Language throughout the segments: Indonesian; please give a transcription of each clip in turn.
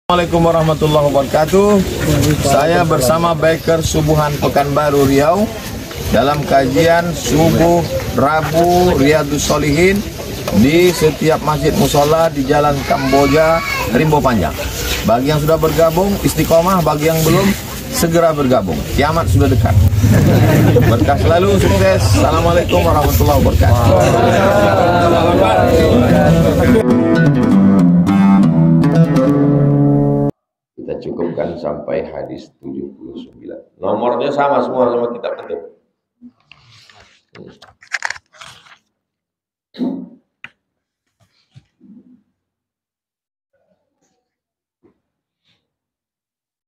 Assalamualaikum warahmatullahi wabarakatuh. Saya bersama Biker Subuhan Pekanbaru Riau dalam kajian subuh Rabu Riyadhus Shalihin di setiap masjid musola di Jalan Kamboja, Rimbo Panjang. Bagi yang sudah bergabung istiqomah, bagi yang belum segera bergabung. Kiamat sudah dekat. Berkah selalu, sukses. Assalamualaikum warahmatullahi wabarakatuh. Kita cukupkan sampai hadis 79. Nomornya sama semua sama kitab itu.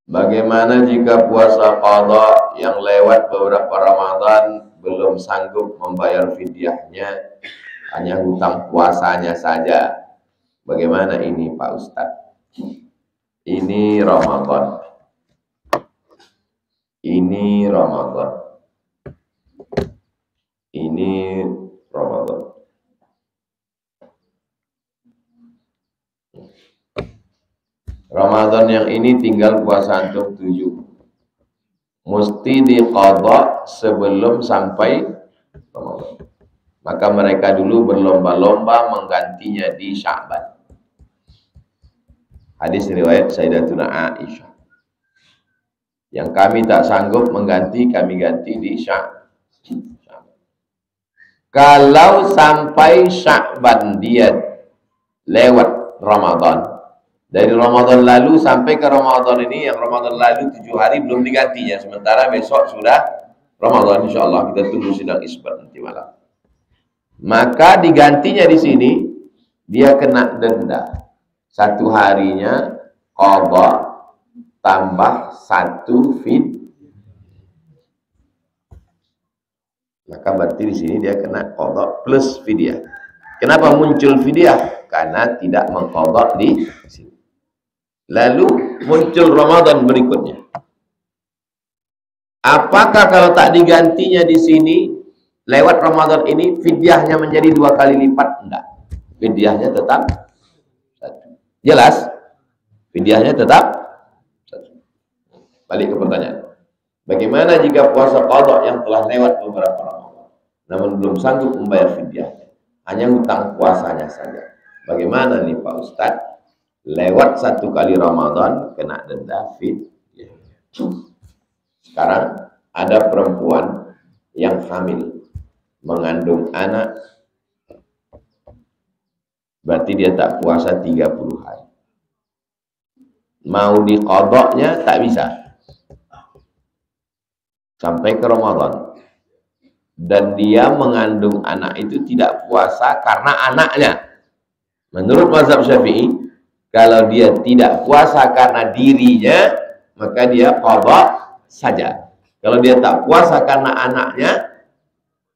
Bagaimana jika puasa qadha yang lewat beberapa Ramadan belum sanggup membayar fidyahnya, hanya hutang puasanya saja? Bagaimana ini Pak Ustadz? Ini Ramadan. Ini Ramadan. Ini Ramadan. Ramadan yang ini tinggal puasa antum 7. Mesti diqadha sebelum sampai Ramadan. Maka mereka dulu berlomba-lomba menggantinya di Sya'ban. Hadis riwayat Sayyidatuna Aisyah. Yang kami tak sanggup mengganti, kami ganti di Sya'ban. Kalau sampai Sya'ban dia lewat Ramadan, dari Ramadan lalu sampai ke Ramadan ini, yang Ramadan lalu 7 hari belum digantinya, sementara besok sudah Ramadan, insyaallah kita tunggu sidang isbat nanti malam. Maka digantinya di sini, dia kena denda. 1 harinya qadha tambah 1 fid. Maka berarti di sini dia kena qadha plus fidyah. Kenapa muncul fidyah? Karena tidak mengqadha di sini. Lalu muncul Ramadan berikutnya. Apakah kalau tak digantinya di sini lewat Ramadan ini fidyahnya menjadi 2 kali lipat? Enggak. Fidyahnya tetap 1. Jelas? Fidyahnya tetap 1. Balik ke pertanyaan. Bagaimana jika puasa qadha yang telah lewat beberapa Ramadan namun belum sanggup membayar fidyahnya, hanya hutang puasanya saja? Bagaimana nih Pak Ustadz? Lewat 1 kali Ramadan kena denda fidyah. Sekarang ada perempuan yang hamil, mengandung anak, berarti dia tak puasa 30 hari. Mau diqadhanya tak bisa sampai ke Ramadan. Dan dia mengandung anak itu tidak puasa karena anaknya. Menurut mazhab Syafi'i, kalau dia tidak puasa karena dirinya, maka dia qadha saja. Kalau dia tak puasa karena anaknya,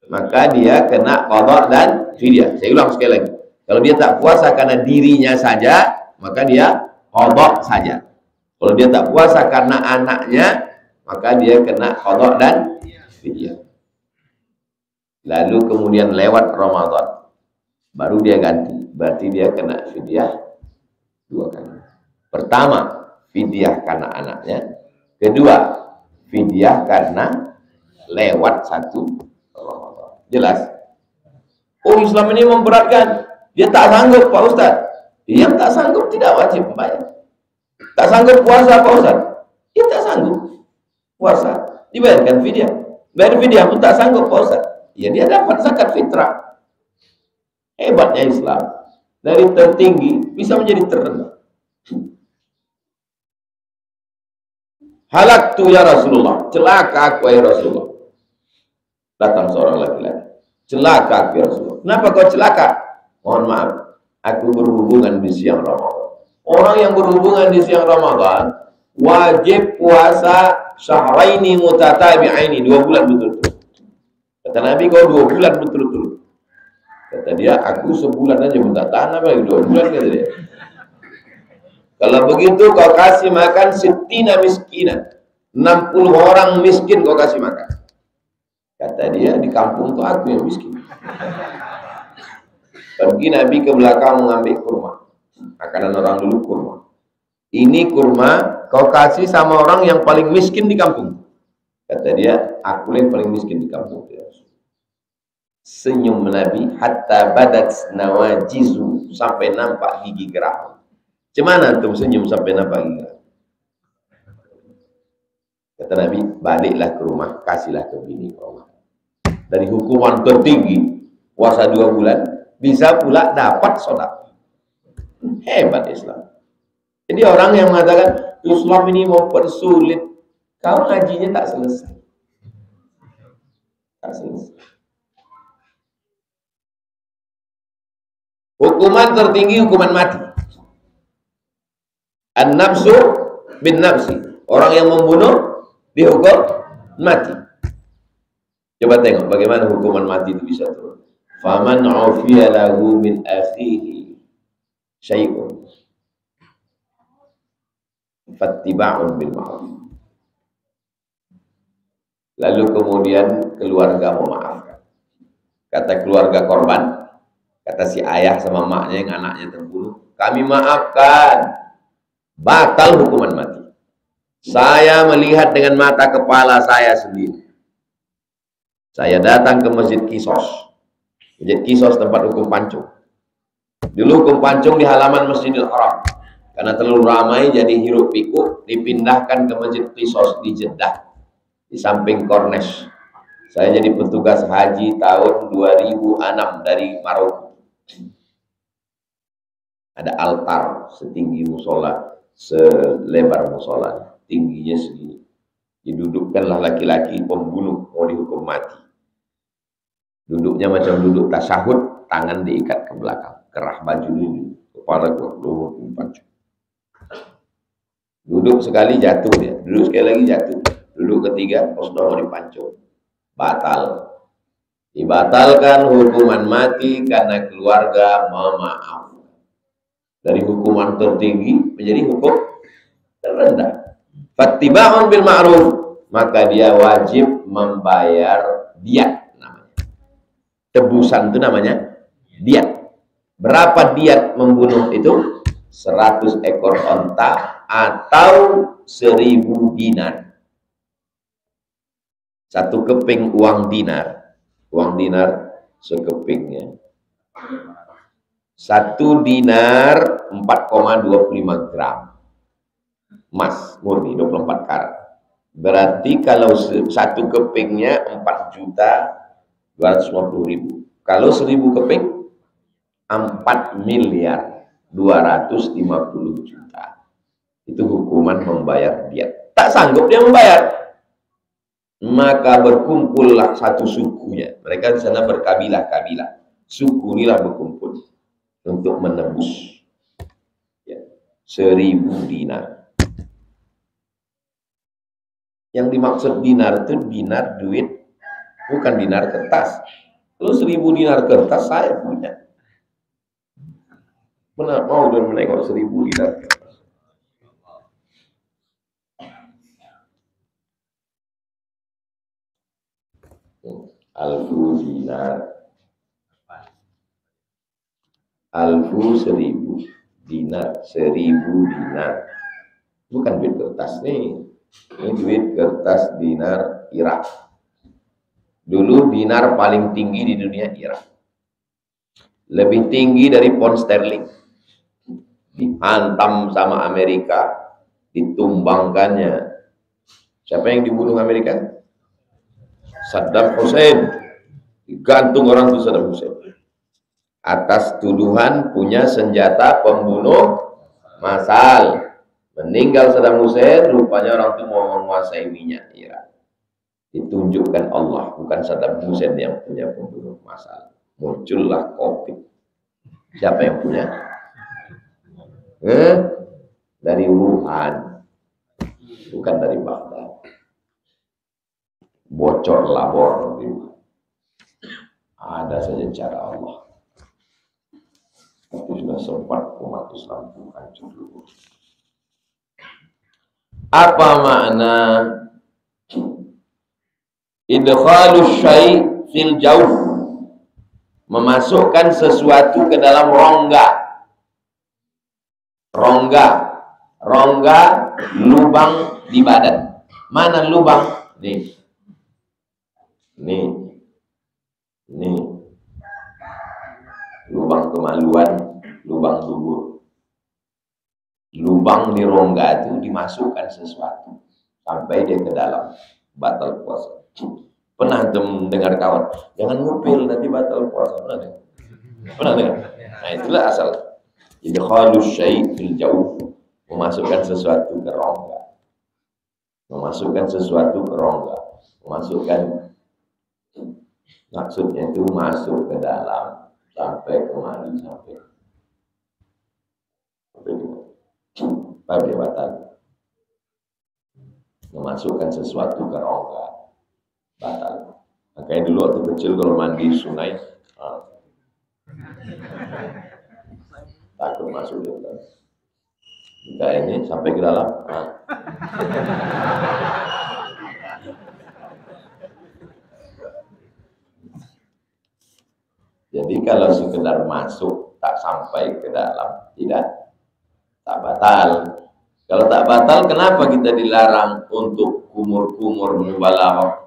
maka dia kena qadha dan fidyah. Saya ulang sekali lagi. Kalau dia tak puasa karena dirinya saja, maka dia qadha saja. Kalau dia tak puasa karena anaknya, maka dia kena qadha dan fidyah. Lalu kemudian lewat Ramadan, baru dia ganti. Berarti dia kena fidyah 2 kali. Pertama, fidyah karena anaknya. Kedua, fidyah karena lewat 1 Ramadan. Jelas? Oh, Islam ini memberatkan. Dia tak sanggup Pak Ustadz. Yang tak sanggup tidak wajib membayar. Tak sanggup puasa Pak Ustadz. Dia tak sanggup puasa, dibayarkan fidyah. Bayar fidyah pun tak sanggup Pak Ustadz. Ya dia dapat zakat fitrah. Hebatnya Islam. Dari tertinggi bisa menjadi terendah. Halaktu ya Rasulullah. Celaka aku ya Rasulullah. Datang seorang laki-laki. Celaka aku ya Rasulullah. Kenapa kau celaka? Mohon maaf, aku berhubungan di siang Ramadan. Orang yang berhubungan di siang Ramadan wajib puasa syahraini mutatabi'aini, 2 bulan betul-betul. Kata Nabi, kau 2 bulan betul-betul. Kata dia, aku sebulan aja minta tahan, apa lagi 2 bulan, kata dia. Kalau begitu kau kasih makan 60 miskinan, 60 orang miskin kau kasih makan. Kata dia, di kampung tuh aku yang miskin. Pergi Nabi ke belakang mengambil kurma. Makanan orang dulu kurma. ini kurma kau kasih sama orang yang paling miskin di kampung. Kata dia, aku yang paling miskin di kampung. Senyum Nabi hatta badat nawajizu, sampai nampak gigi geram. Cemana antum senyum sampai nampak gigi geram? Kata Nabi, baliklah ke rumah, kasihlah ke bini kau. Dari hukuman tertinggi puasa 2 bulan bisa pula dapat sedekah. Hebat Islam. Jadi orang yang mengatakan Islam ini mempersulit, kau ngajinya tak selesai. Tak selesai. Hukuman tertinggi hukuman mati. An-nafsu bin nafsi. Orang yang membunuh dihukum mati. Coba tengok bagaimana hukuman mati itu bisa turun. Faman 'ufiya lahu min akhihi syai'un fattiba'un bil ma'ruf. Lalu kemudian keluarga memaafkan. Kata keluarga korban, kata si ayah sama maknya yang anaknya terbunuh, kami maafkan. Batal hukuman mati. Saya melihat dengan mata kepala saya sendiri. Saya datang ke Masjid Qisas. Masjid Qisas tempat hukum pancung. Dulu hukum pancung di halaman Masjidil Haram. Karena terlalu ramai jadi hiruk pikuk, dipindahkan ke Masjid Qisas di Jeddah, di samping Corniche. Saya jadi petugas haji tahun 2006 dari Maroko. Ada altar setinggi musola, selebar musola, tingginya segini. Didudukkanlah laki-laki pembunuh mau dihukum mati. Duduknya macam duduk tasyahud, tangan diikat ke belakang, kerah baju ini, kepala dulu pancung. Duduk sekali jatuh dia, duduk sekali lagi jatuh, duduk ketiga sudah mau dipancung. Batal. Dibatalkan hukuman mati karena keluarga memaaf. Dari hukuman tertinggi menjadi hukum terendah. Fattiba'un bil ma'ruf, maka dia wajib membayar diat namanya. Tebusan itu namanya diat. Berapa diat membunuh itu? 100 ekor onta atau 1000 dinar. 1 keping uang dinar. Uang dinar sekepingnya. 1 dinar 4,25 gram. Emas murni 24 karat. Berarti kalau 1 kepingnya 4.250.000. Kalau 1000 keping 4.250.000.000. Itu hukuman membayar diat. Tak sanggup dia membayar. Maka berkumpullah satu sukunya. Mereka di sana berkabilah-kabilah. Suku inilah berkumpul untuk menebus 1000 dinar. Yang dimaksud dinar itu dinar duit, bukan dinar kertas. Kalau 1000 dinar kertas saya punya. Benar mau dan menengok 1000 dinar kertas. Alfu dinar, alfu 1000 dinar, 1000 dinar. Bukan duit kertas nih. Ini duit kertas dinar Irak. Dulu dinar paling tinggi di dunia Irak. Lebih tinggi dari pound sterling. Dihantam sama Amerika, ditumbangkannya. Siapa yang dibunuh Amerika? Saddam Hussein. Digantung orang itu Saddam Hussein. Atas tuduhan punya senjata pembunuh massal. Meninggal Saddam Hussein, rupanya orang itu mau menguasai minyak Irak. Ditunjukkan Allah, bukan Saddam Hussein yang punya pembunuh massal. Muncullah COVID. Siapa yang punya? Dari Wuhan, bukan dari Baghdad. Bocor labor. Ada saja cara Allah. Tapi sudah sempat umat Islam hancur dulu. Apa makna idkhalus syai' fil jawf? Memasukkan sesuatu ke dalam rongga. Rongga. rongga, lubang di badan. Mana lubang? Nih. Nih. Nih. Lubang kemaluan, lubang dubur. Lubang di rongga itu dimasukkan sesuatu sampai dia ke dalam, batal puasa. Pernah dengar kawan, jangan ngupil nanti batal puasa. Pernah dengar? Pernah dengar? Nah itulah asal. Idkhalus syai' fil jawf, memasukkan sesuatu ke rongga. Memasukkan sesuatu ke rongga. Memasukkan, maksudnya itu masuk ke dalam sampai kemari, sampai batal. Memasukkan sesuatu ke rongga batal. Makanya dulu waktu kecil kalau mandi sungai takut masuk ke dalam. Jika ini sampai ke dalam. Jadi kalau sekedar masuk tak sampai ke dalam, tak batal. Kalau tak batal, kenapa kita dilarang untuk kumur-kumur mubalaghah?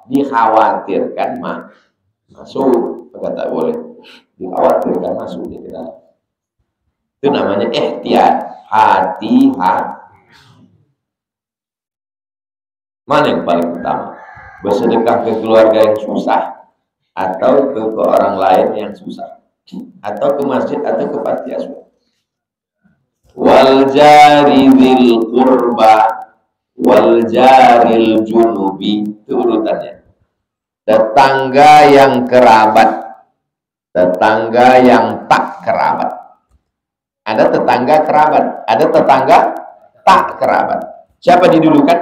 Dikhawatirkan masuk, maka tak boleh. Dikhawatirkan masuk di dalam. Itu namanya ihtiyat, hati-hati. Mana yang paling utama? Bersedekah ke keluarga yang susah, atau ke orang lain yang susah, atau ke masjid, atau ke panti asuhan. Wal jari dzil qurba wal jaril junubi, itu urutannya. Tetangga yang kerabat, tetangga yang tak kerabat. Ada tetangga kerabat, ada tetangga tak kerabat. Siapa didulukan?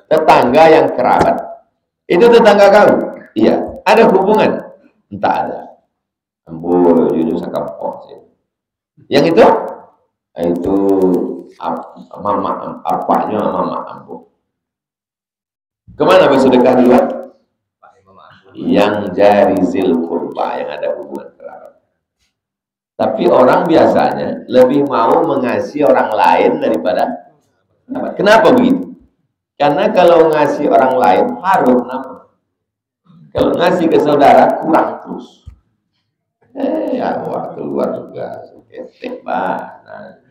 Tetangga yang kerabat. Itu tetangga kau? Iya. Ada hubungan? Entah ada. Ambo jujur sakampung sih. Yang itu? Itu mama, apanya mama ambo. Kemana bersedekah duluan? Yang jarizil kurba, yang ada hubungan kerabat. Tapi orang biasanya lebih mau mengasihi orang lain daripada kerabat. Kenapa begitu? Karena kalau ngasih orang lain harum nama. Kalau ngasih ke saudara kurang terus. Ya wah keluar juga ketek banget.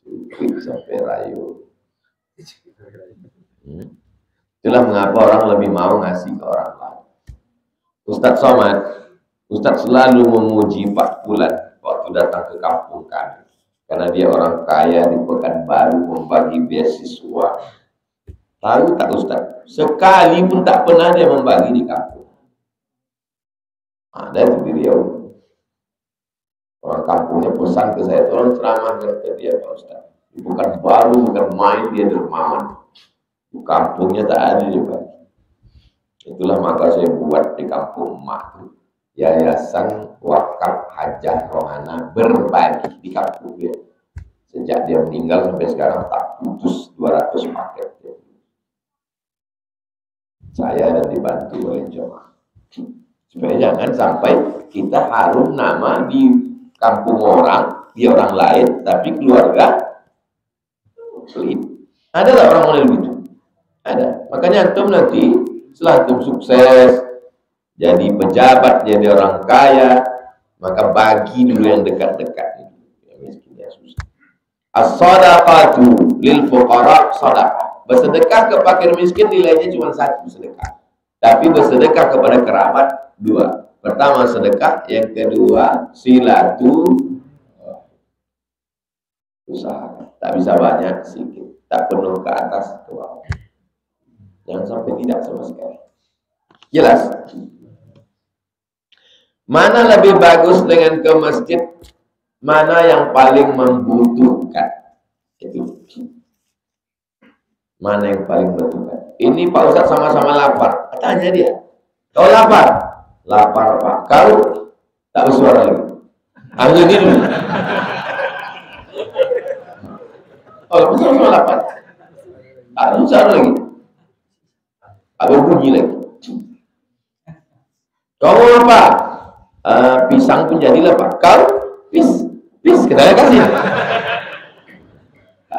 Cukup sampai rayu. Itulah mengapa orang lebih mau ngasih ke orang lain. Ustadz Somad, Ustadz selalu memuji Pak Bulan waktu datang ke kampung kami. Karena dia orang kaya di Pekanbaru, membagi beasiswa. Tahu tak Ustadz? Sekali pun tak pernah dia membagi di kampung. Ada itu di Riau. Orang kampungnya pesan ke saya, tolong ceramah ke dia Pak Ustadz. Bukan baru, bukan main, dia dermawan. Di kampungnya tak ada dia bagi. Itulah maka saya buat di kampung emak Yayasan Wakaf Hajah Rohana berbagi di kampung dia. Sejak dia meninggal sampai sekarang tak putus 200 paket. Saya dan dibantu oleh jemaah. Supaya jangan sampai kita harum nama di kampung orang, di orang lain, tapi keluarga pelit. Ada tak orang model begitu? Ada. Makanya antum nanti setelah antum sukses, jadi pejabat, jadi orang kaya, maka bagi dulu yang dekat-dekat. Yang miskin, yang susah. As-sadaqatu lil fuqara sadaqah. Bersedekah ke fakir miskin nilainya cuma satu sedekah. Tapi bersedekah kepada kerabat dua. Pertama sedekah, yang kedua silatu usaha. Tak bisa banyak, sedikit. Tak penuh ke atas, ke bawah. Jangan sampai tidak sama sekali. Jelas? Mana lebih bagus dengan ke masjid? Mana yang paling membutuhkan? Itu. Mana yang paling membutuhkan? Ini Pak Ustadz sama-sama lapar. Tanya dia. Kau lapar? Lapar Pak. Kau tak bersuara lagi. Ambil dulu. Oh, sama-sama lapar. Tak bersuara lagi. Tak berbunyi lagi. Kau mau apa? pisang pun jadilah bakal pis kita kasih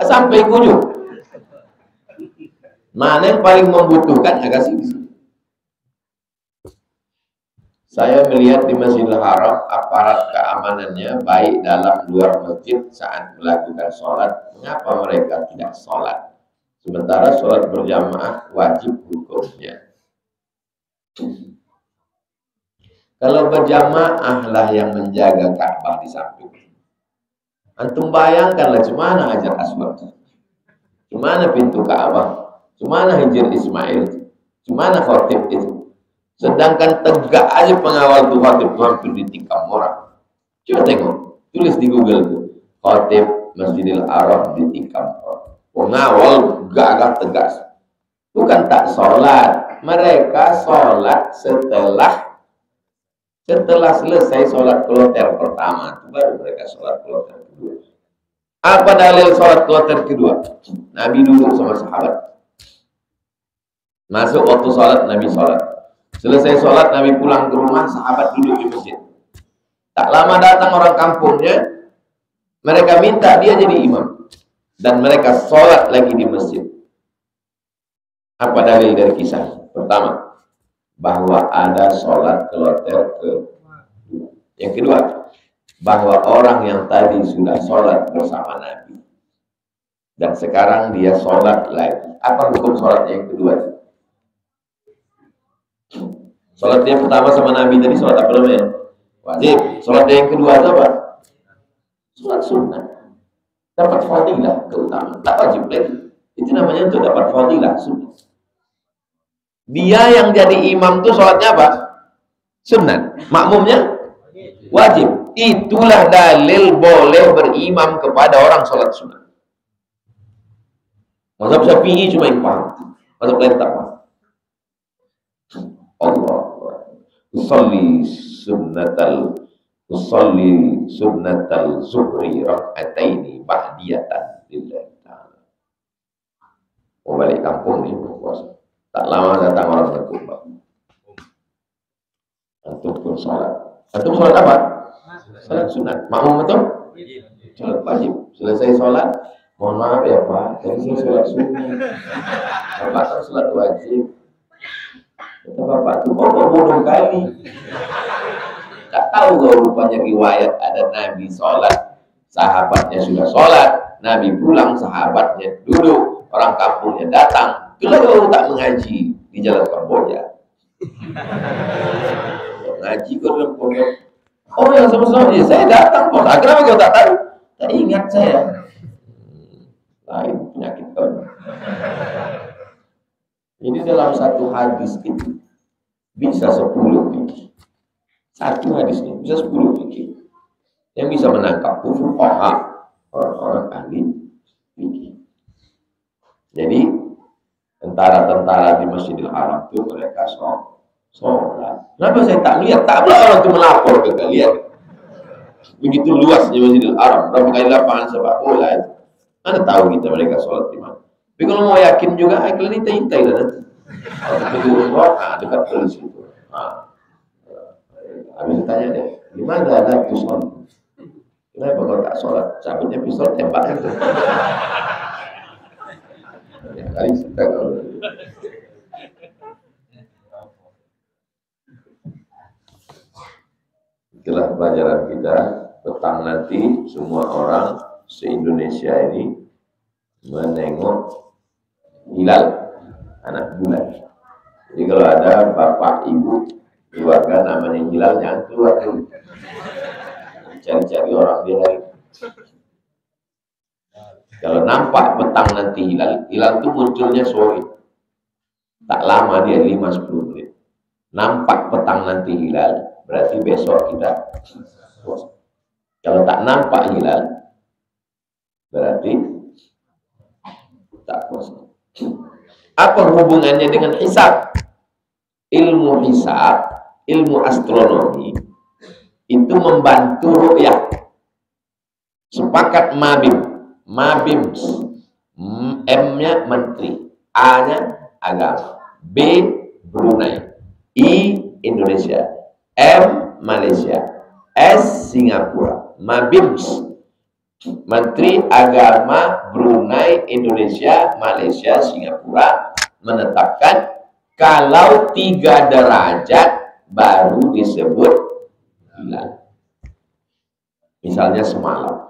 sampai ke ujung. Mana yang paling membutuhkan ya kasih. Saya melihat di Masjidil Haram aparat keamanannya baik dalam luar masjid saat melakukan sholat. Mengapa mereka tidak sholat? Sementara sholat berjamaah wajib hukumnya. Kalau berjamaah lah yang menjaga Ka'bah di samping. Antum bayangkanlah cemana Hajar Aswad, cemana pintu Ka'bah, cemana Hijr Ismail, cemana khotib itu. Sedangkan tegak aja pengawal tuh khotib tuh hampir ditikam orang. Coba tengok, tulis di Google tuh, khotib Masjidil Haram ditikam orang. Pengawal gagah tegas. Bukan tak sholat, mereka sholat setelah selesai sholat kloter pertama, baru mereka sholat kloter kedua. Apa dalil sholat kloter kedua? Nabi duduk sama sahabat. Masuk waktu sholat, Nabi sholat. Selesai sholat, Nabi pulang ke rumah, sahabat duduk di masjid. Tak lama datang orang kampungnya, mereka minta dia jadi imam. Dan mereka sholat lagi di masjid. Apa dalil dari kisah? Pertama, bahwa ada sholat kloter kedua. Yang kedua, bahwa orang yang tadi sudah sholat bersama Nabi. Dan sekarang dia sholat lagi. Apa hukum sholatnya yang kedua? Sholat yang pertama sama Nabi tadi sholat apa namanya? Wajib. Sholat yang kedua itu apa? Sholat sunnah. Dapat fadilah keutamaan. Tak wajib lagi. Itu namanya untuk dapat fadilah sunnah. Dia yang jadi imam tuh sholatnya apa? Sunnah. Makmumnya wajib. Itulah dalil boleh berimam kepada orang sholat sunnah. Mazhab Syafi'i cuma yang paham. Mazhab lain tak paham. Allah usalli sunnatal zuhri rak'ataini ba'diyatan lillahi ta'ala. Mau balik kampung nih puasa. Tak lama datang orang berkumpul. Antum pun sholat. Antum sholat apa? Sholat sunat. Makmum betul? Sholat wajib. Selesai sholat, mohon maaf ya Pak, tadi saya sholat sunat. Bapak kan sholat wajib. Kata bapak tuh kok bodoh kali. Tak tahu kau rupanya riwayat ada Nabi sholat, sahabatnya sudah sholat, Nabi pulang, sahabatnya duduk, orang kampungnya datang. Kalau kau tak mengaji di jalan Kamboja, ngaji kau dalam Kamboja. Oh yang sama-sama ya, saya datang kok. Kenapa kau tak tahu? Tak ingat saya. Lain penyakit kau. Ini dalam satu hadis itu bisa 10 fikih. Satu hadisnya bisa 10 fikih. Yang bisa menangkap fuqaha, orang-orang ahli fikih. Jadi tentara-tentara di Masjidil Haram itu mereka sholat. Kenapa saya tak lihat? Tak pula orang itu melapor ke kalian. Begitu luasnya Masjidil Haram, berapa kali lapangan sepak bola itu. Anda tahu kita mereka sholat di mana. Tapi kalau mau yakin juga, kalian hintai lah nanti. Kalau dekat polis itu. Habis tanya deh, di mana ada pistol? Kenapa kau tak sholat? Cabutnya pistol tembaknya tuh. Ya kali kita kalau. Itulah pelajaran kita. Petang nanti semua orang se-Indonesia ini menengok hilal anak bulan. Jadi kalau ada bapak ibu keluarga namanya hilal, jangan keluar dulu, cari-cari orang di hari. Kalau nampak petang nanti hilal itu munculnya sore, tak lama dia 5-10 menit. Nampak petang nanti hilal berarti besok kita puasa. Kalau tak nampak hilal berarti tak puasa. Apa hubungannya dengan hisab? Ilmu hisab, ilmu astronomi itu membantu ru'yah. Sepakat Mabim, M-nya menteri, A-nya agama, B Brunei, I Indonesia, M Malaysia, S Singapura. Mabims, Menteri Agama Brunei, Indonesia, Malaysia, Singapura, menetapkan kalau 3 derajat baru disebut hilal. Misalnya semalam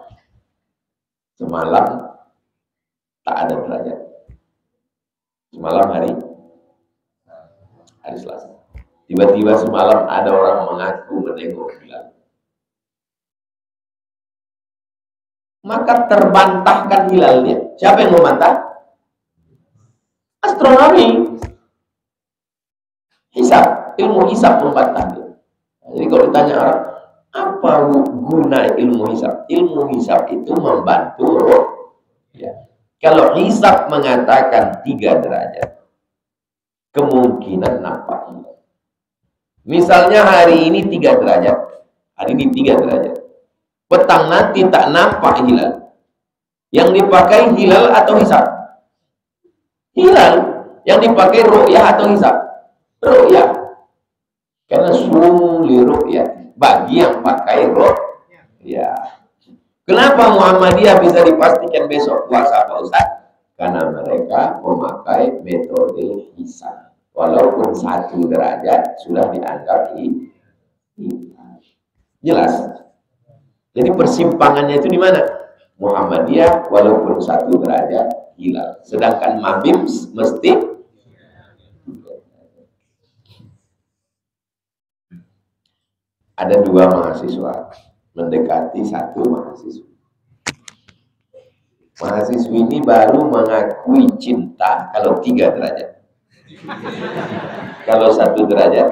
tak ada derajat. Semalam hari Selasa. Tiba-tiba semalam ada orang mengaku menengok hilal. Maka terbantahkan hilalnya. Siapa yang membantah? Astronomi. Hisab, ilmu hisab membantahnya. Jadi kalau ditanya orang, apa guna ilmu hisab? Ilmu hisab itu membantu roh. Ya. Kalau hisab mengatakan 3 derajat, kemungkinan nampak hilal. Misalnya hari ini 3 derajat, hari ini 3 derajat. Petang nanti tak nampak hilal. Yang dipakai hilal atau hisab? Hilal. Yang dipakai ru'yah atau hisab? Ru'yah. Karena suli ru'yah bagi yang pakai ru'yah. Kenapa Muhammadiyah bisa dipastikan besok puasa Pak Ustaz? Karena mereka memakai metode hisab. Walaupun 1 derajat sudah dianggap hilal. Jelas? Jadi persimpangannya itu di mana? Muhammadiyah walaupun 1 derajat hilal. Sedangkan Mabims mesti ada 2 mahasiswa mendekati 1 mahasiswa. Mahasiswi ini baru mengakui cinta kalau 3 derajat. Kalau 1 derajat.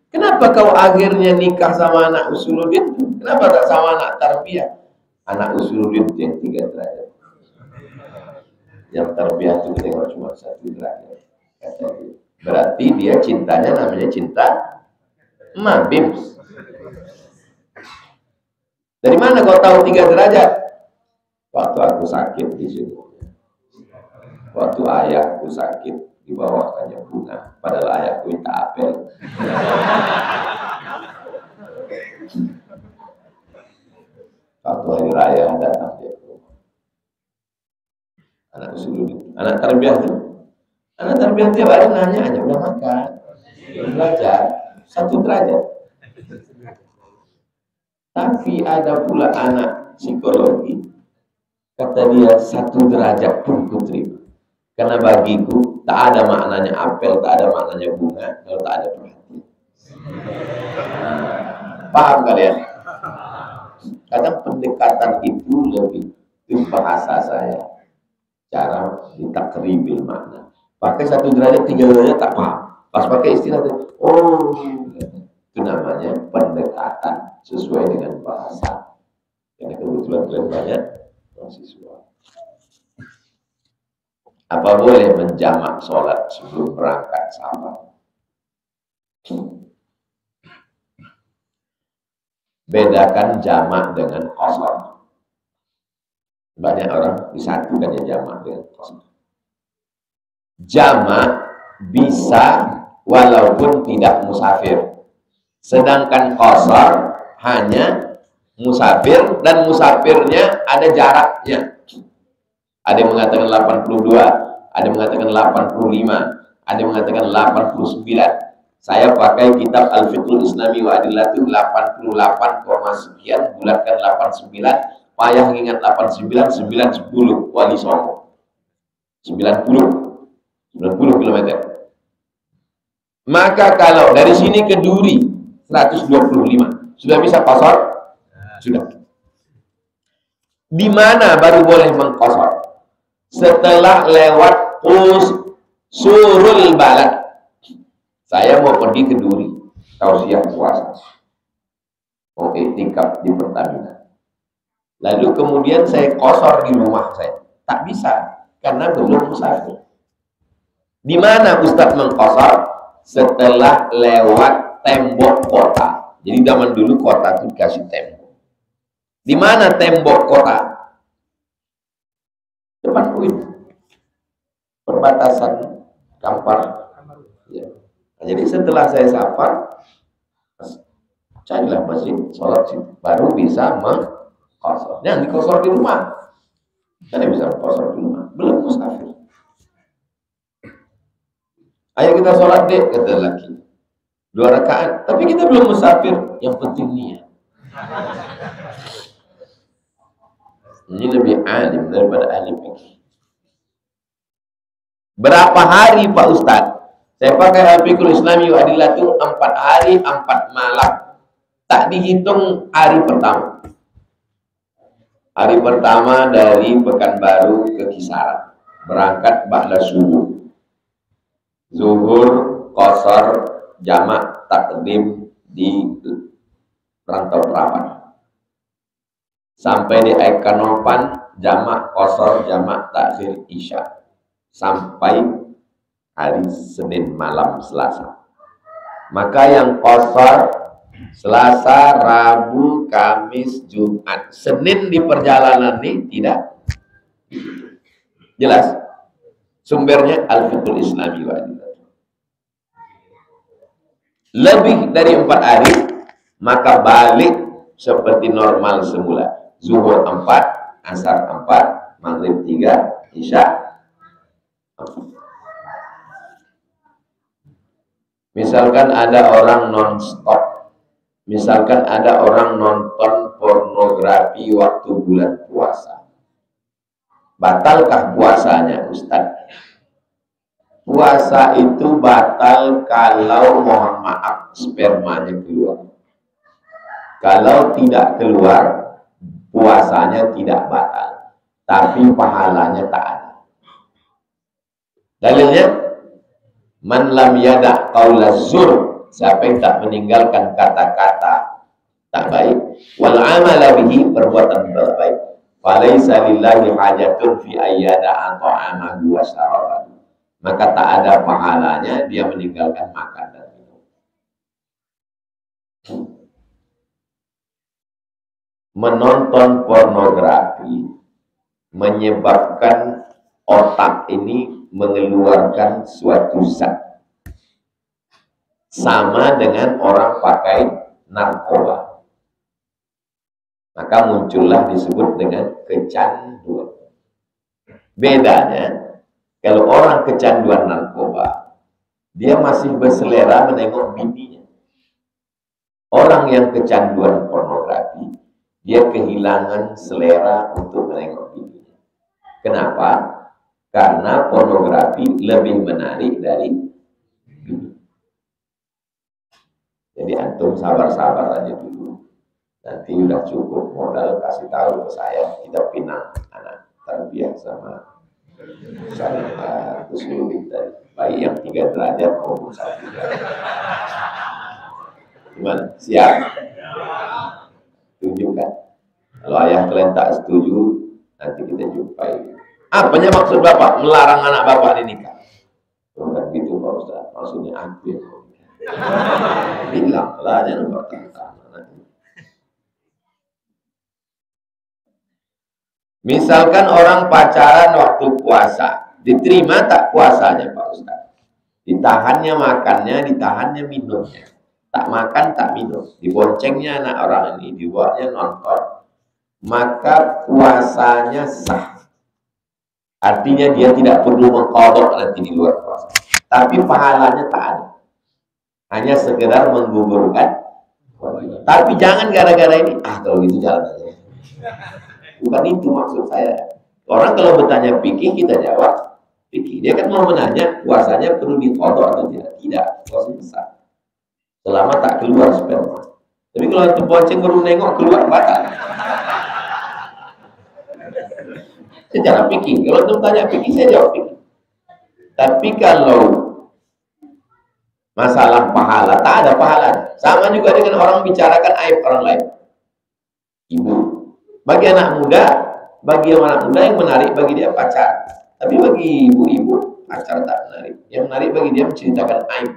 Kenapa kau akhirnya nikah sama anak Usuluddin? Kenapa tak sama anak Tarbiyah? Anak Usuluddin yang 3 derajat. Yang Tarbiyah itu tengok cuma 1 derajat. Berarti dia cintanya namanya cinta Mabims. Dari mana kau tahu 3 derajat? Waktu aku sakit di sini. Waktu ayahku sakit dibawakannya bunga, padahal ayahku minta apel. Waktu hari raya datang dia ke rumah. Anak Usuluddin, anak Tarbiyah itu. Anak Tarbiyah tiap hari nanya aja, udah makan, udah belajar, 1 derajat. Tapi ada pula anak psikologi, kata dia 1 derajat pun ku terima. Karena bagiku tak ada maknanya apel, tak ada maknanya bunga kalau tak ada perhatian. Paham kalian? Kadang pendekatan itu lebih, itu bahasa saya, cara ditakribil makna. Pakai 1 derajat, 3 derajat tak paham. Pas pakai istilah itu, oh, itu namanya pendekatan sesuai dengan bahasa. Karena kebetulan kalian banyak mahasiswa. Apa boleh menjamak sholat sebelum berangkat safar? Bedakan jamak dengan qasar. Banyak orang disatukan ya jamak dengan qasar. Jamak bisa walaupun tidak musafir. Sedangkan qasar hanya musafir dan musafirnya ada jaraknya. Ada yang mengatakan 82, ada yang mengatakan 85, ada yang mengatakan 89. Saya pakai kitab Al-Fiqhul Islami wa Adillatuh 88, sekian, bulatkan 89, payah ingat 89, 9, 10, Wali Songo. 90 km. Maka kalau dari sini ke Duri 125, sudah bisa qasar? Sudah. Di mana baru boleh mengqasar? Setelah lewat Surul Balad. Saya mau pergi ke Duri, tausiah puasa, mau iktikaf di Pertamina. Lalu kemudian saya qasar di rumah saya, tak bisa karena belum musafir. Di mana Ustadz mengqasar? Setelah lewat tembok kota. Jadi zaman dulu kota itu dikasih tembok. Di mana tembok kota? Depan UIN, perbatasan Kampar. Ya. Nah, jadi setelah saya safar, carilah masjid, sholat situ, baru bisa mengqasar. Jangan dikosor di rumah. Kan bisa mengqasar di rumah, belum musafir. Ayo kita sholat deh, kata laki. 2 rakaat, tapi kita belum musafir. Yang penting niat. Ini lebih alim daripada ahli fikih. Berapa hari Pak Ustadz? Saya pakai Al-Fiqhul Islami wa Adillatuh 4 hari 4 malam. Tak dihitung hari pertama. Hari pertama dari Pekanbaru ke Kisaran. Berangkat ba'da subuh. Zuhur, qasar, jamak, takdim di Rantau Perawan. Sampai di Aikanopan, jamak, qasar, jamak, takhir, isya. Sampai hari Senin malam Selasa. Maka yang qasar Selasa, Rabu, Kamis, Jumat. Senin di perjalanan ini tidak. Jelas? Sumbernya Al-Fiqhul Islami wa Adillatuh. Lebih dari 4 hari, maka balik seperti normal semula. Zuhur 4, Asar 4, Maghrib 3, Isya 4. Misalkan ada orang non-stop. Misalkan ada orang nonton pornografi waktu bulan puasa. Batalkah puasanya, Ustaz? Puasa itu batal kalau, mohon maaf, spermanya keluar. Kalau tidak keluar, puasanya tidak batal. Tapi pahalanya tak ada. Dalilnya, man lam yada' qaula zur, siapa yang tak meninggalkan kata-kata tak baik, wal amala bihi, perbuatan baik, falaysa lillahi hajatun fi ayyada'a ta'amahu wa syarabahu, maka tak ada pahalanya dia meninggalkan makan dan minum. Menonton pornografi menyebabkan otak ini mengeluarkan suatu zat, sama dengan orang pakai narkoba, maka muncullah disebut dengan kecanduan. Bedanya, kalau orang kecanduan narkoba, dia masih berselera menengok bininya. Orang yang kecanduan pornografi, dia kehilangan selera untuk menengok bininya. Kenapa? Karena pornografi lebih menarik dari bini. Jadi antum sabar-sabar aja dulu. Nanti udah cukup modal kasih tahu ke saya, kita pinang anak tarbiyah sama saya usul dari bayi yang 3 derajat maupun 1 derajat. Gimana? Siap? Setuju kan? Kalau ayah kalian tak setuju, nanti kita jumpai. Apanya maksud Bapak? Melarang anak Bapak dinikah? Bukan gitu Pak Ustaz, maksudnya aku yang mau nikah. Bilanglah, jangan berkata-kata. Misalkan orang pacaran waktu puasa, diterima tak puasanya Pak Ustaz? Ditahannya makannya, ditahannya minumnya. Tak makan, tak minum. Diboncengnya anak orang ini, dibuatnya nonton. Maka puasanya sah. Artinya dia tidak perlu mengqadha nanti di luar puasa. Tapi pahalanya tak ada. Hanya sekedar menggugurkan. Tapi jangan gara-gara ini, kalau gitu jalan aja. Bukan itu maksud saya. Orang kalau bertanya fikih, kita jawab fikih. Dia kan mau menanya puasanya perlu diqadha atau tidak. Tidak, puasanya sah. Selama tak keluar sperma. Tapi kalau itu bonceng baru nengok keluar batal. Secara fikih, kalau antum tanya fikih, saya jawab fikih. Tapi kalau masalah pahala, tak ada pahala. Sama juga dengan orang bicarakan aib orang lain. Ibu, bagi anak muda yang menarik bagi dia pacar. Tapi bagi ibu-ibu, pacar tak menarik. Yang menarik bagi dia menceritakan aib.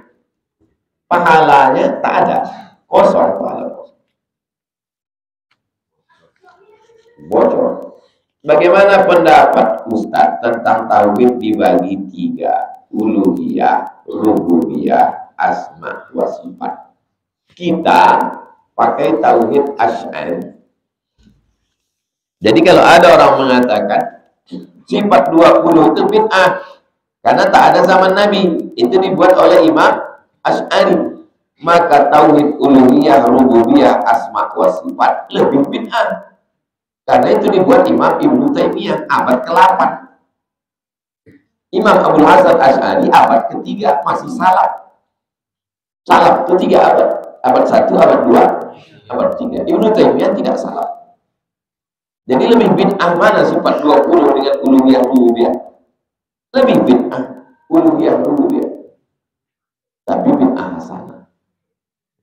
Pahalanya tak ada, kosong pahala kosong. Bocor. Bagaimana pendapat Ustadz tentang tauhid dibagi 3? Uluhiyah, rububiyah, asma wa sifat. Kita pakai tauhid Asy'ari. Jadi kalau ada orang mengatakan sifat 20 itu bid'ah karena tak ada zaman Nabi, itu dibuat oleh Imam Asy'ari, maka tauhid uluhiyah, rububiyah, asma wa sifat lebih bid'ah karena itu dibuat Imam Ibnu Taimiyah abad ke-8. Imam Abul Hasan Asy'ari abad ke-3 masih salaf. Salaf itu 3 abad. Abad 1, abad 2, abad 3. Ibnu Taimiyah tidak salaf. Jadi lebih bid'ah mana sifat 20 dengan uluhiyah rububiyah? Lebih bid'ah uluhiyah rububiyah. Tapi bid'ah hasanah.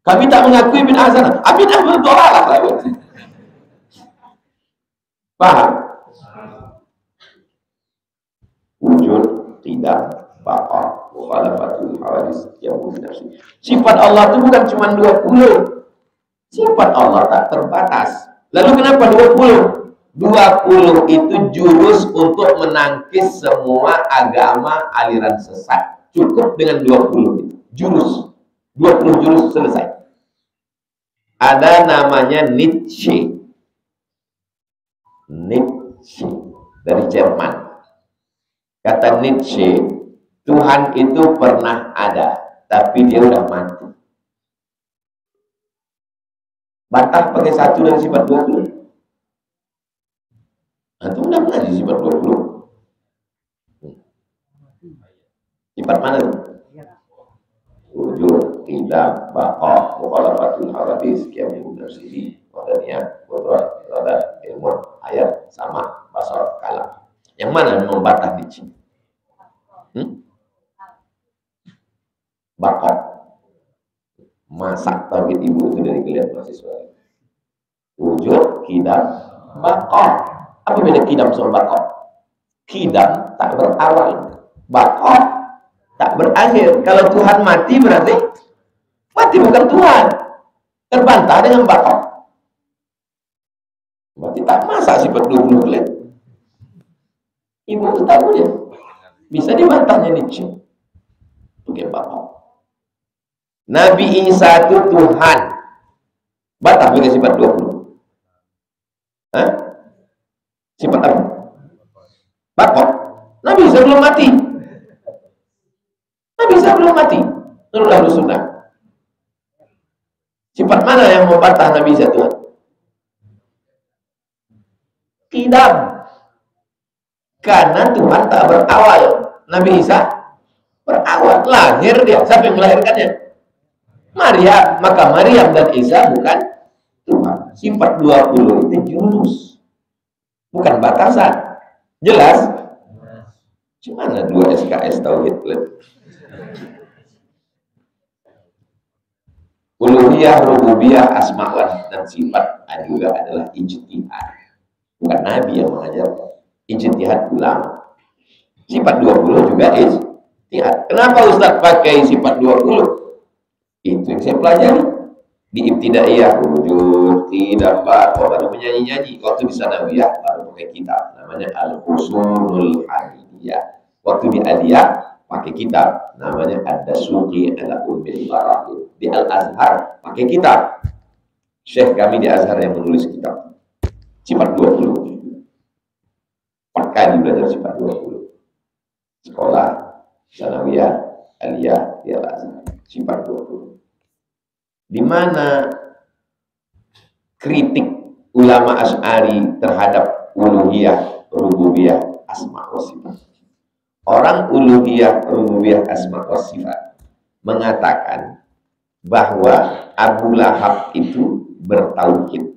Kami tak mengakui bid'ah hasanah. Bid'ah berdolalah lah. Paham? Wujud, tidak, baqa, mukhalafatul hawadis, yang binafsi. Sifat Allah itu bukan cuma 20. Sifat Allah tak terbatas. Lalu kenapa 20? 20 itu jurus untuk menangkis semua agama aliran sesat. Cukup dengan 20 itu. Jurus. 20 jurus selesai. Ada namanya Nietzsche. Nietzsche dari Jerman. Kata Nietzsche, Tuhan itu pernah ada, tapi dia udah mati. Bantah pakai satu dari sifat 20. Antum udah pernah di sifat 20? Sifat mana tuh? Wujud, tidak, baqa, mukhalafatul hawadis, qiyamu nafsihi, wadaniyah, qudrat, iradah, ilmu, ayat, sama, basar, kalam. Yang mana membantah Nietzsche? Baqa. Masak tauhid ibu itu dari kalian mahasiswa. Wujud, kidam, baqa. Apa beda kidam sama baqa? Kidam tak berawal, baqa tak berakhir. Kalau Tuhan mati berarti mati bukan Tuhan. Terbantah dengan baqa. Berarti tak masa sifat 20 kalian. Ibu itu tahu dia. Bisa dibantahnya Nietzsche. Oke, baqa. Nabi Isa itu Tuhan. Bantah punya sifat 20. Hah? Sifat apa? Baqa. Nabi Isa belum mati. Nabi Isa belum mati. Menurut Ahlus Sunnah. Sifat mana yang membantah Nabi Isa Tuhan? Qidam. Karena Tuhan tak berawal. Nabi Isa berawal. Lahir dia. Siapa yang melahirkannya? Maryam. Maka Maryam dan Isa bukan Tuhan. Sifat 20 itu jurus, bukan batasan. Jelas? Gimana 2 SKS tauhid? Uluhiyah, rububiyah, asma dan sifat juga adalah ijtihad. Bukan Nabi yang mengajarkan. Ijtihad ulama. Sifat 20 juga ijtihad. Kenapa Ustaz pakai sifat 20? Itu yang saya pelajari di ibtidaiyah, wujud, tidak, baqa, baru menyanyi-nyanyi. Waktu di sanawiyah baru pakai kitab, namanya Al-Usulul Hadiyah. Waktu di aliyah pakai kitab, namanya Ad-Dasuqi ala Ummil Barahir. Di Al-Azhar pakai kitab. Syekh kami di Azhar yang menulis kitab. Sifat 20. 4 kali belajar sifat 20. Sekolah, sanawiyah, aliyah, di Al-Azhar. Sifat 20. Di mana kritik ulama Asy'ari terhadap uluhiyah, rububiyah, asma wa sifat. Orang uluhiyah, rububiyah, asma wa sifat mengatakan bahwa Abu Lahab itu bertauhid,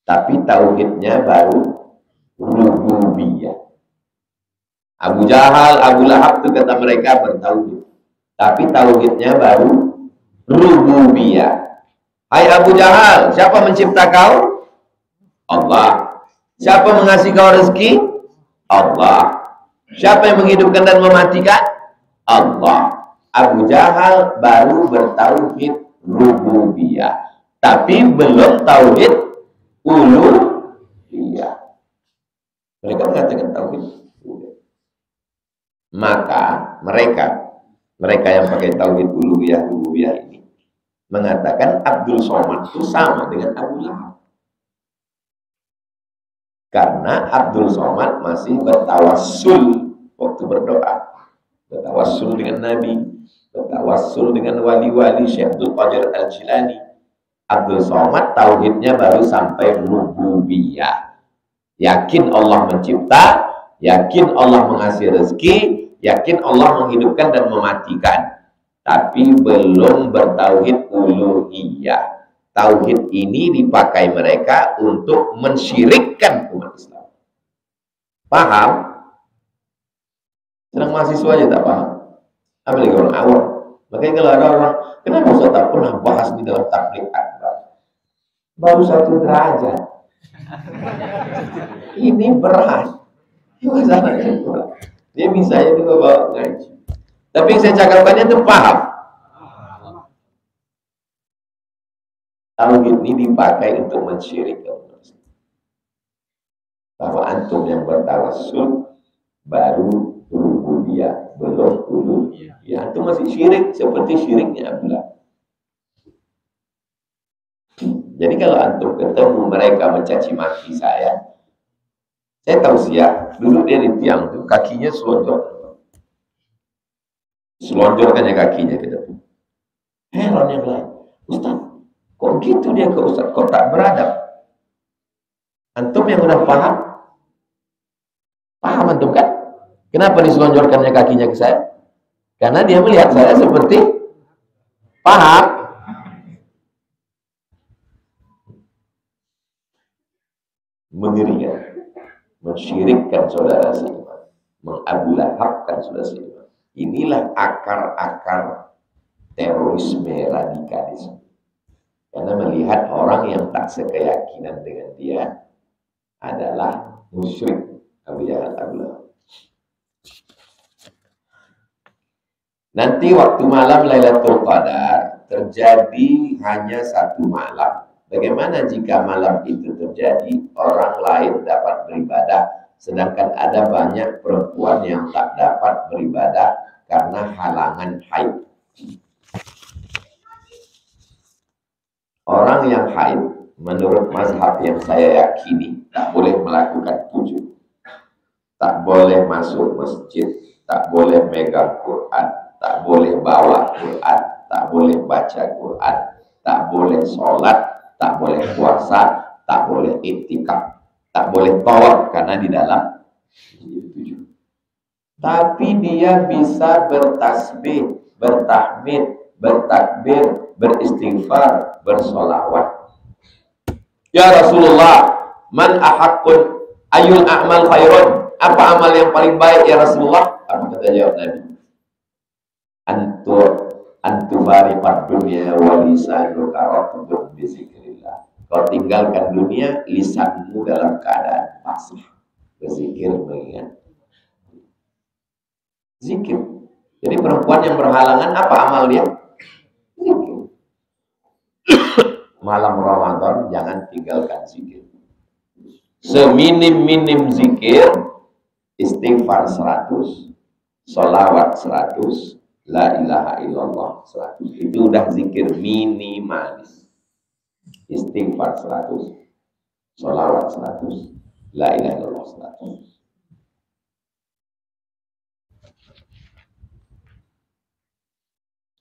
tapi tauhidnya baru rububiyah. Abu Jahal, Abu Lahab itu kata mereka bertauhid, tapi tauhidnya baru rububiyah. Hai Abu Jahal, siapa mencipta kau? Allah. Siapa mengasih kau rezeki? Allah. Siapa yang menghidupkan dan mematikan? Allah. Abu Jahal baru bertauhid rububiyah, tapi belum tauhid uluhiyah. Mereka mengatakan tauhid uluhiyah. Maka mereka yang pakai tauhid uluhiyah, rububiyah ini mengatakan Abdul Somad itu sama dengan Abu Lahab. Karena Abdul Somad masih bertawassul waktu berdoa. Bertawassul dengan Nabi, bertawassul dengan wali-wali Syekh Abdul Qadir Al-Jilani. Abdul Somad tauhidnya baru sampai rububiyah. Yakin Allah mencipta, yakin Allah mengasih rezeki, yakin Allah menghidupkan dan mematikan. Tapi belum bertauhid uluhiyah. Tauhid ini dipakai mereka untuk mensyirikkan umat Islam. Paham? Sedang mahasiswa aja tak paham. Apalagi orang awam. Makanya kalau ada orang, kenapa Ustaz tak pernah bahas di dalam tabligh akbar? Baru 1 derajat. Ini berat. Dia bisa ya juga bawa ngaji. Tapi yang saya cakapkannya itu paham. Tauhid ini dipakai untuk mensyirikkan bahwa antum yang bertawassul baru rububiyah, belum uluhiyah. Ya, antum masih syirik seperti syiriknya Abdullah. Jadi kalau antum ketemu mereka mencaci maki saya tausiah, dulu dia di tiang itu kakinya selonjorkannya kakinya ke depan. Heran yang lain, Ustaz, kok gitu dia ke Ustaz, kok tak beradab? Antum yang udah paham antum kan? Kenapa diselonjorkannya kakinya ke saya? Karena dia melihat saya seperti paham. Mengerikan, mensyirikkan saudara seiman, mengabulahabkan saudara seiman. Inilah akar-akar terorisme radikalisme. Karena melihat orang yang tak sekeyakinan dengan dia adalah musyrik. Abu Jahal, Abu Lahab. Nanti waktu malam Lailatul Qadar terjadi hanya 1 malam. Bagaimana jika malam itu terjadi, orang lain dapat beribadah, sedangkan ada banyak perempuan yang tak dapat beribadah karena halangan haid. Orang yang haid, menurut mazhab yang saya yakini, tak boleh melakukan sujud, tak boleh masuk masjid, tak boleh megang Quran, tak boleh bawa Quran, tak boleh baca Quran, tak boleh sholat, tak boleh puasa, tak boleh iktikaf, tak boleh tawaf karena di dalam 7. Tapi dia bisa bertasbih, bertahmid, bertakbir, beristighfar, bersolawat. Ya Rasulullah, man ahaqqun ayul a'mal khairun? Apa amal yang paling baik ya Rasulullah? Apa kata jawab Nabi? Antufariqad dunya wa lisanuka ratbun bi zikrillah. Kau tinggalkan dunia, lisanmu dalam keadaan pasrah, berzikir, mengingat. Zikir. Jadi perempuan yang berhalangan, apa amal dia? Zikir. Malam Ramadan jangan tinggalkan zikir. Seminim-minim zikir, istighfar 100, sholawat 100, la ilaha illallah 100. Itu udah zikir minimalis. Istighfar 100, sholawat 100, la ilaha illallah 100.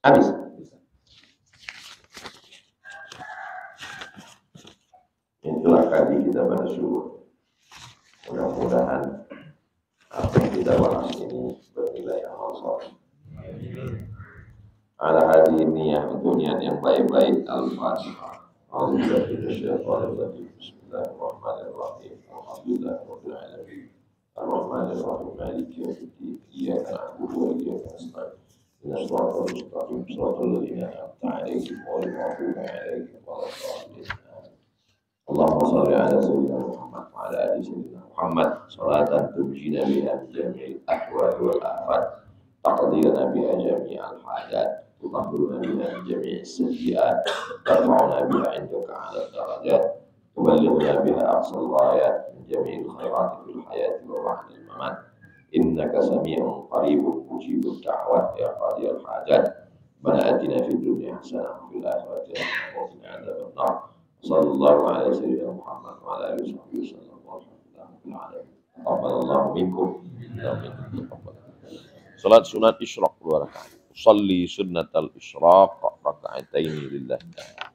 Habis. Itulah kaji kita pada syukur. Mudah-mudahan apa yang kita bahas ini bernilai amal soleh. Ala hadi niyah untuk niat yang baik-baik. Al-Fatihah. Bismillahirrahmanirrahim. Alhamdulillahirabbil alamin. Ar-Rahmanir-Rahim. Maliki yaumiddin. Iyyaka na'budu wa iyyaka nasta'in. Ihdinas siratal mustaqim. Siratal ladzina an'amta 'alaihim ghairil maghdubi 'alaihim waladdallin. Allahumma shalli ala sayyidina Muhammad wa ala ali sayyidina Muhammad salatan tubjina biha min jami'il ahwal wal afat, taqdilana biha jami'al hajat, tutahhiruna biha min jami'is sayyi'at, tarfa'una biha 'indaka 'ala darajat, tuballighuna biha aqsal ghayat min jami'il khairati fil hayati wa ba'dal mamat. Innaka sami'un qaribun mujibud da'wat ya qadiyal hajat. Rabbana atina fid dunya hasanah wa fil akhirati hasanah wa qina adzabannar. Sallallahu alaihi sayyidina Muhammad wa ala alihi wasallam. Allahu minkum. Salat sunat isyraq 2 rakaat. Usalli sunnatal isyraq raka'ataini lillahi ta'ala.